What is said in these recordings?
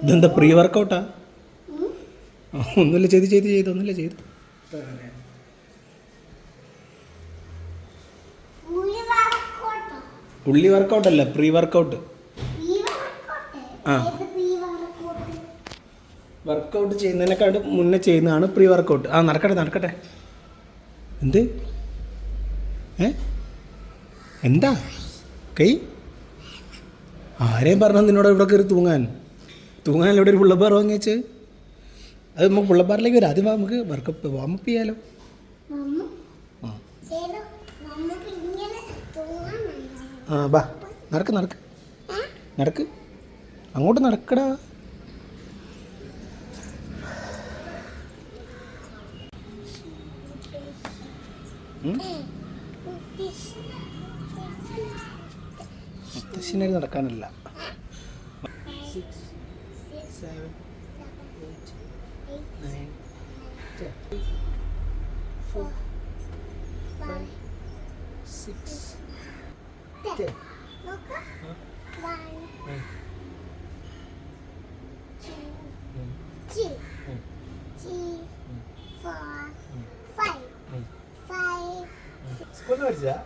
ഇതെന്താ പ്രീ വർക്കൗട്ടാ? ഒന്നുമില്ല, ഒന്നുമില്ല ചെയ്തു. ഉള്ളി വർക്കൗട്ടല്ല, പ്രീ വർക്കൗട്ട്. ആ, വർക്കൗട്ട് ചെയ്യുന്നതിനേക്കാൾ മുന്നേ ചെയ്യുന്നതാണ് പ്രീ വർക്കൗട്ട്. ആ, നടക്കട്ടെ. എന്ത്? എന്താ കൈ? ആരെയും പറഞ്ഞാൽ നിന്നോട് ഇവിടെ കയറി തൂങ്ങാനല്ല ഇവിടെ ഒരു പുള്ളബാർ വാങ്ങി വെച്ച്. അത് നമുക്ക് പുള്ളബാറിലേക്ക് വരാം. ആദ്യം നമുക്ക് വാമപ്പ് ചെയ്യാലോ. ആ ബാ, നടക്ക് അങ്ങോട്ട് നടക്കടാ. മുത്തശ്ശിനേര് നടക്കാനല്ല. 6, 7, 8, 9, 10, 4, 5, 6, 10. 5. സ്കൂളിൽ പഠിച്ചാ?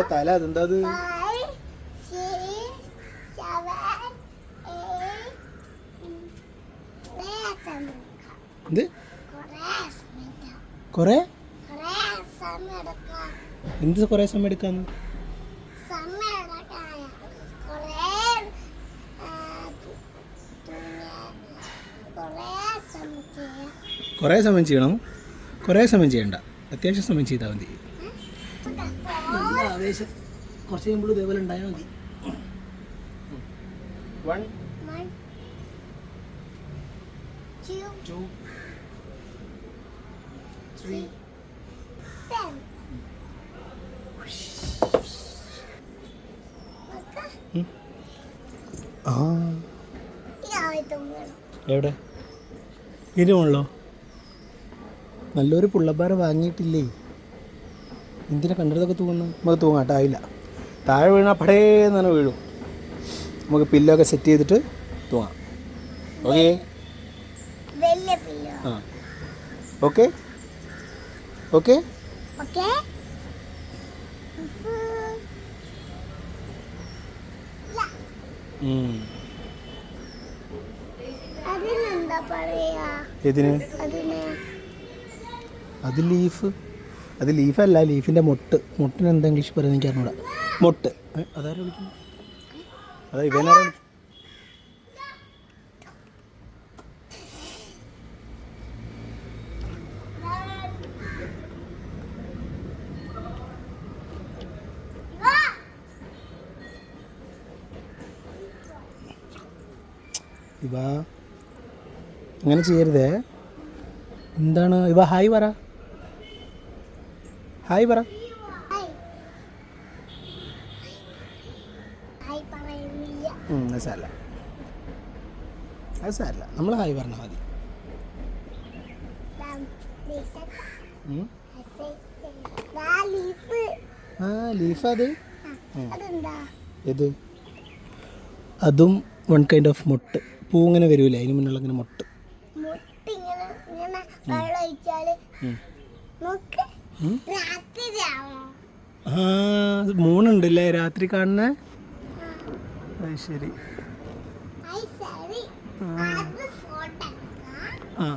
തല അതെന്താ? അത് എന്ത്? കൊറേ എന്ത് കൊറേ സമയം എടുക്കാന്ന്? കുറേ സമയം ചെയ്യണം? കുറേ സമയം ചെയ്യണ്ട, അത്യാവശ്യം സമയം ചെയ്താൽ മതി. ആവേശം കുറച്ച് കഴിയുമ്പോൾ ഇതേപോലെ ഉണ്ടായാൽ മതി. 1, 2, 3. എവിടെ? ഇരുമുള്ളോ? നല്ലൊരു പുള്ളപ്പാറ വാങ്ങിയിട്ടില്ലേ? എന്തിനാ കണ്ടിടത്തൊക്കെ തൂങ്ങുന്നു? നമുക്ക് തൂങ്ങാട്ടോ, ആയില്ല. താഴെ വീണാൽ പടേന്ന് തന്നെ വീഴും. നമുക്ക് പില്ലൊക്കെ സെറ്റ് ചെയ്തിട്ട് തൂങ്ങാം. ഓക്കെ? ആ, ഓക്കെ. ഏതിന്? അത് ലീഫ്. അത് ലീഫല്ല, ലീഫിൻ്റെ മുട്ടിന് എന്താ ഇംഗ്ലീഷ് പറയുന്നത് എനിക്ക് അറിഞ്ഞൂടാ. മൊട്ട്. അതാരും വിളിക്കുന്നു? അതാ ഇവനാരാ വിളിക്കും? ഇവ അങ്ങനെ ചെയ്യരുതേ. എന്താണ് ഇവ? ഹായ് പറ. അത് സാരല്ല, നമ്മൾ ഹായ് പറഞ്ഞാൽ മതി. ആ, ലീഫ്. അത് ഏത്? അതും വൺ കൈൻഡ് ഓഫ് മൊട്ട്. പൂ ഇങ്ങനെ വരൂലേ, അതിന് മുന്നുള്ള ഇങ്ങനെ മൊട്ട്. ആ, മൂണുണ്ടല്ലേ രാത്രി കാണുന്ന? അത് ശരി. ആ,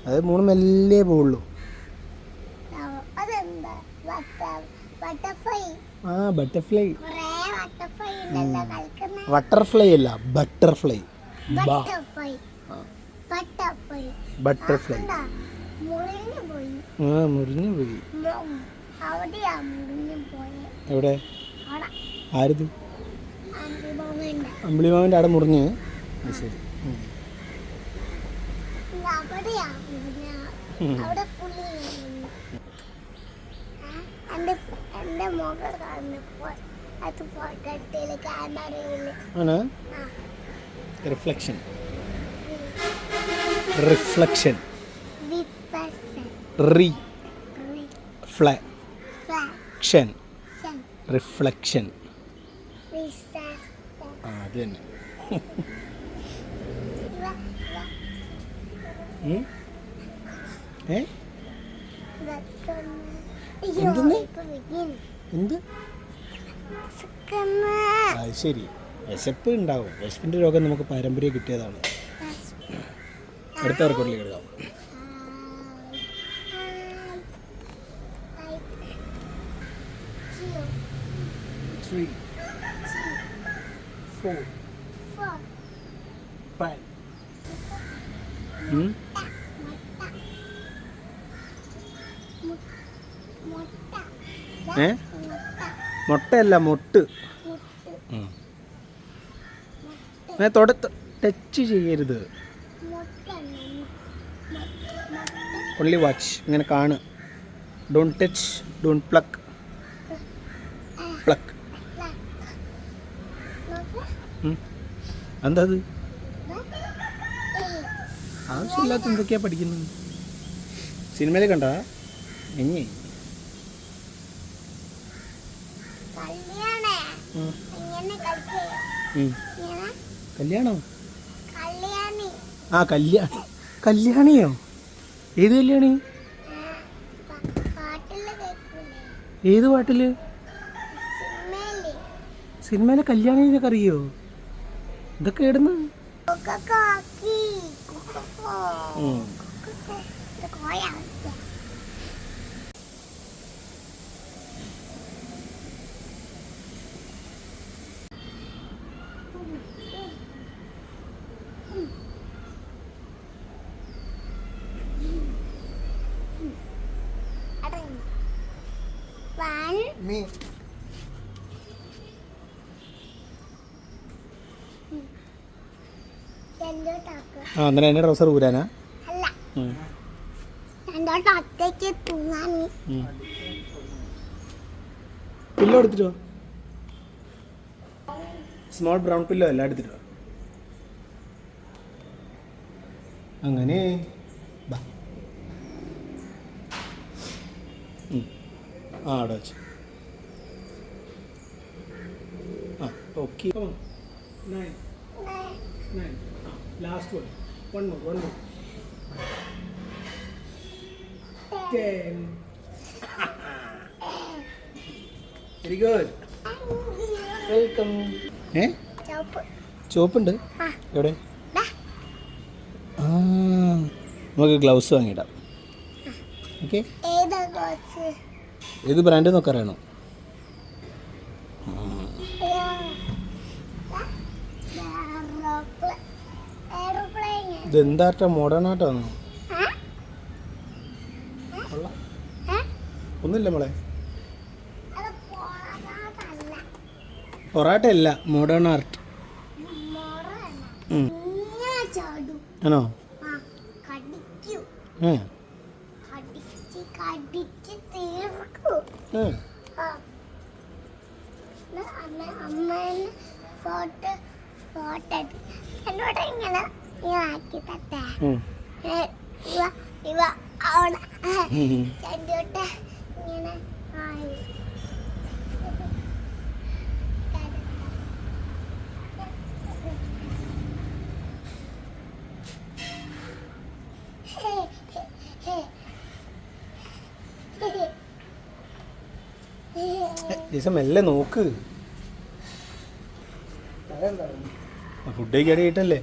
അത് മൂന്ന് മെല്ലേ പോവുള്ളൂ. ആ, ബട്ടർഫ്ലൈ. ബട്ടർഫ്ലൈ അല്ല, ബട്ടർഫ്ലൈ. ബട്ടർഫ്ലൈ. ആ, മുറിഞ്ഞു പോയി. എവിടെ? ആരത്? അമ്പിളിമാവൻ്റെ അവിടെ മുറിഞ്ഞ്. ശരി. അത് ഫോട്ടോ എടുത്തില്ല ക്യാമറയിൽ. ആണ് റിഫ്ലക്ഷൻ റിഫ്ലക്ഷൻ റിഫ്ലക്ഷൻ റിഫ്ലക്ഷൻ അത് തന്നെ. എന്ത് അത് ശരി, വിശപ്പ് ഉണ്ടാവും. വിശപ്പിൻ്റെ രോഗം നമുക്ക് പാരമ്പര്യം കിട്ടിയതാണ്. അടുത്ത റെക്കോർഡിലേക്ക് എടുക്കാം. 3, 4, 5. മുട്ടയല്ല, മൊട്ട്. ടച്ച് ചെയ്യരുത്. Only watch. ഇങ്ങനെ കാണ്. Don't touch, don't pluck. Pluck എന്താ അത്? ആവശ്യമില്ലാത്ത എന്തൊക്കെയാ പഠിക്കുന്നത്? സിനിമയിൽ കണ്ടാ എങ്ങി കല്യാണോ? ആ കല്യാണിയോ? ഏത് കല്യാണി? ഏത് പാട്ടില്? സിനിമയിലെ കല്യാണിയൊക്കെ അറിയോ? ഇതൊക്കെ ഇടുന്നു. അന്നേരം എന്നെ ട്രൗസർ ഊരാനാ? പില്ലോ എടുത്തിട്ടോ? സ്മോൾ ബ്രൗൺ പില്ലോ എല്ലാം എടുത്തിട്ടോ? അങ്ങനെ അവിടെ വെച്ച് okay. Last one. One more. 10. Very good. Welcome. ചോപ്പുണ്ട് എവിടെ? നമുക്ക് ഗ്ലൗസ് വാങ്ങിയിടാം. ഓക്കെ. ഏത് ബ്രാൻഡ് എന്നൊക്കെ അറിയണോ? ഇതെന്താ മോഡേൺ ആയിട്ടാണോ? ഒന്നുമില്ല മോളെ, പൊറാട്ട അല്ല, മോഡേൺ ആർട്ട് ആണോ? എന്നോട് ഇങ്ങനെ ആക്കി തട്ടേ ഇങ്ങനെ ദിവസം മെല്ലെ നോക്ക്. ഫുഡ് കഴിക്കാനായിട്ടല്ലേ?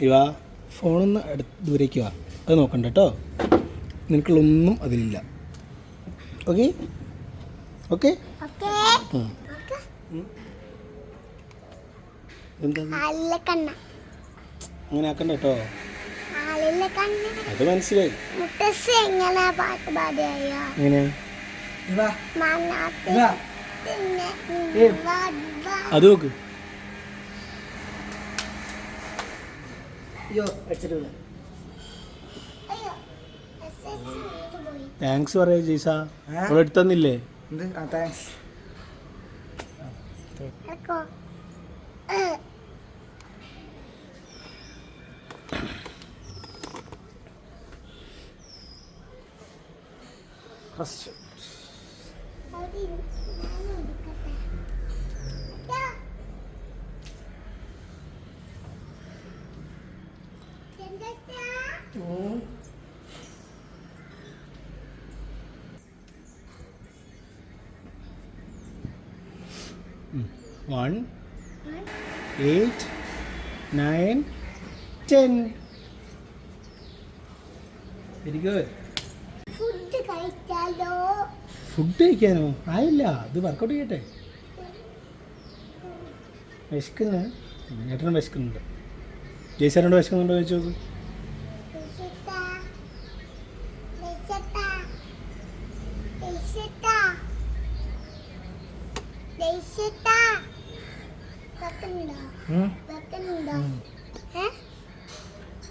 ഇവാ ഫോണൊന്ന് ദൂരേക്ക് വാ, അത് നോക്കണ്ട കേട്ടോ. നിനക്കുള്ളൊന്നും അതിലില്ല. Okay okay. എന്താ അങ്ങനെ ആക്കണ്ട കേട്ടോ. അത് മനസ്സിലായി. എങ്ങനെ അത് നോക്ക്. അയ്യോ അടിച്ചിട്ടില്ല. അയ്യോ SSC വീണ് പോയി. താങ്ക്സ് പറയാ ജീസ. അവൾ എടുത്തന്നില്ലേ? എന്ത്? ആ താങ്ക്സ്. എടുക്കോ. ഫസ്റ്റ് അവിടെ ഞാനും എടുക്കട്ടെ. യാ. ചെണ്ടച്ചാ. 1, 8, 9, 10. Very good. ഫുഡ് കഴിച്ചാലോ? ഫുഡ് കഴിക്കാനോ? ആയില്ല, ഇത് വർക്കൗട്ട് ചെയ്യട്ടെ. വിശക്കുന്നു. ഏട്ടനും വിശക്കുന്നുണ്ട്. ജയ്സാനോട് വിശക്കുന്നുണ്ടോ ചോദിച്ചു നോക്ക്. വിശത്താ. വിശത്താ. വിശത്താ. വിശത്താ. വെക്കുന്നുണ്ടോ? വെക്കുന്നുണ്ടോ?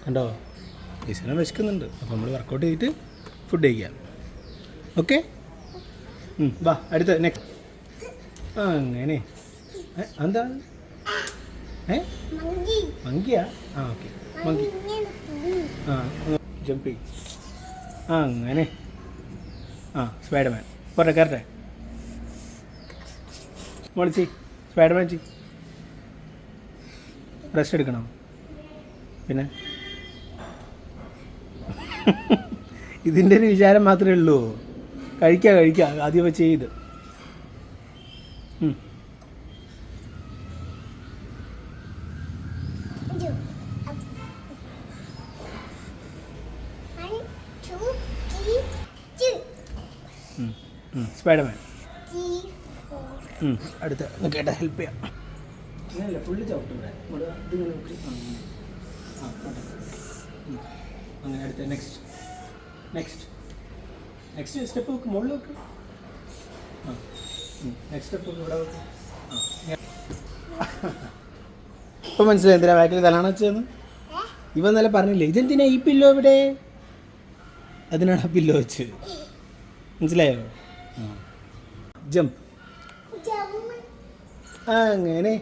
കണ്ടോ, ജയ്സാന വിശക്കുന്നുണ്ട്. അപ്പോൾ നമ്മൾ വർക്കൗട്ട് ചെയ്തിട്ട് ഫുഡ് കഴിക്കാം. ഓക്കെ, വാ അടുത്ത നെക്സ്റ്റ്. അങ്ങനെ എന്താ മങ്കി. മങ്കിയാ? ആ ഓക്കെ, മങ്കി. ഇങ്ങനെ തിന്നു. ജമ്പ് ചെയ്യും. അങ്ങനെ സ്പൈഡർമാൻ പോട്ടെ, കയറട്ടെ. മോളിച്ചി സ്പൈഡർമാൻ ചി റെസ്റ്റ് എടുക്കണം. പിന്നെ ഇതിൻ്റെ ഒരു വിചാരം മാത്രമേ ഉള്ളൂ. കഴിക്കുക ആദ്യം വെച്ച് ചെയ്ത്. അയ്യോ. 1, 2, 3, 2. സ്പൈഡർമാൻ. 3, 4. അടുത്ത കേട്ടാ ഹെൽപ്പ് ചെയ്യാം. അങ്ങനെയല്ല, ഫുള്ള് ചവിട്ടൂടെ. ഇതിങ്ങനെ നോക്കി അങ്ങനെ അടുത്ത നെക്സ്റ്റ് സ്റ്റെപ്പ് വെക്ക്, മുകളിൽ വെക്ക്. നെക്സ്റ്റ് സ്റ്റെപ്പ് ഇവിടെ വെക്ക്. ഇപ്പം മനസ്സിലായി എന്തിനാ ബാക്കിൽ തലാണ് വെച്ചതെന്ന്. ഇവ നല്ല പറഞ്ഞില്ലേ, ഇതെന്തിനാ ഈ പില്ലോ ഇവിടെ? അതിനാണ് ആ പില്ലോ വെച്ച്. മനസ്സിലായോ? ജമ്പ്. ജമ്മ. അങ്ങനെ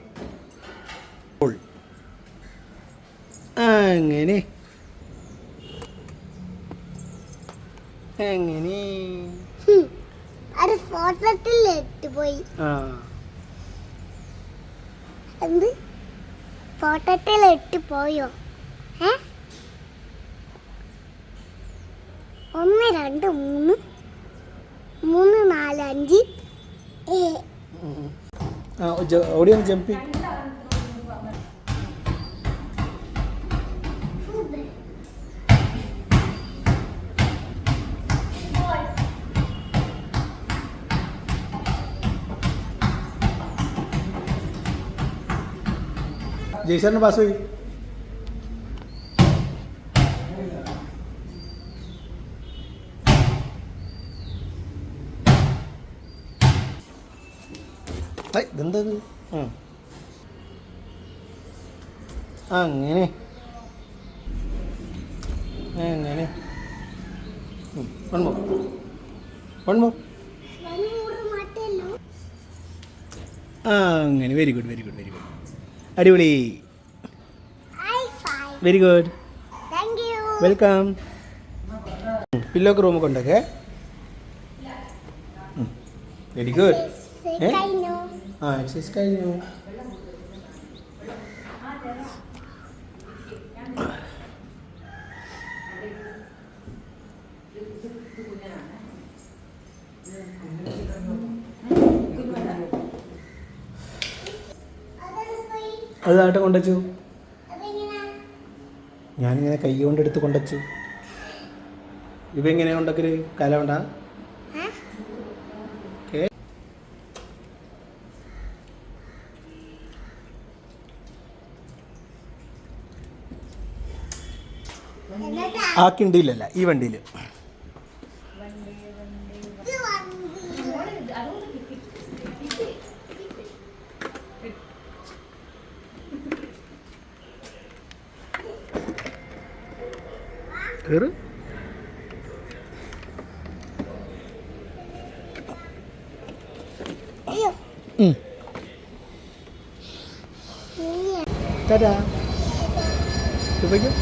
അങ്ങനെ അങ്ങനെ അത് ഫോട്ടോത്തിൽ ഇട്ടുപോയി. എന്ത്? ഫോട്ടോത്തിൽ ഇട്ട് പോയോ? 1, 2, 3, 4, 5. ഓടിയൊന്ന് ജമ്പ് ചെയ്യും. ജയ്സറിന് പാസ് പോയി. ഇതെന്തത്? അങ്ങനെ അങ്ങനെ വൺ മോർ. അങ്ങനെ വെരി ഗുഡ് അടിപൊളി. Very good, welcome. പില്ലോക്ക് റൂമ് കൊണ്ടൊക്കെ. Very good. എക്സസൈസ് കഴിഞ്ഞു. അത് ആട്ടെ കൊണ്ടുവച്ചു. ഞാനിങ്ങനെ കൈ കൊണ്ടെടുത്ത് കൊണ്ടുവച്ചു. ഇവ എങ്ങനെ ഉണ്ടാക്കല്? കല ഉണ്ടാ? ആ കിണ്ടിയിലല്ല, ഈ വണ്ടിയിൽ. കയറ്. അയ്യോ ടാറ്റാ. ഇപ്പോഴേക്കും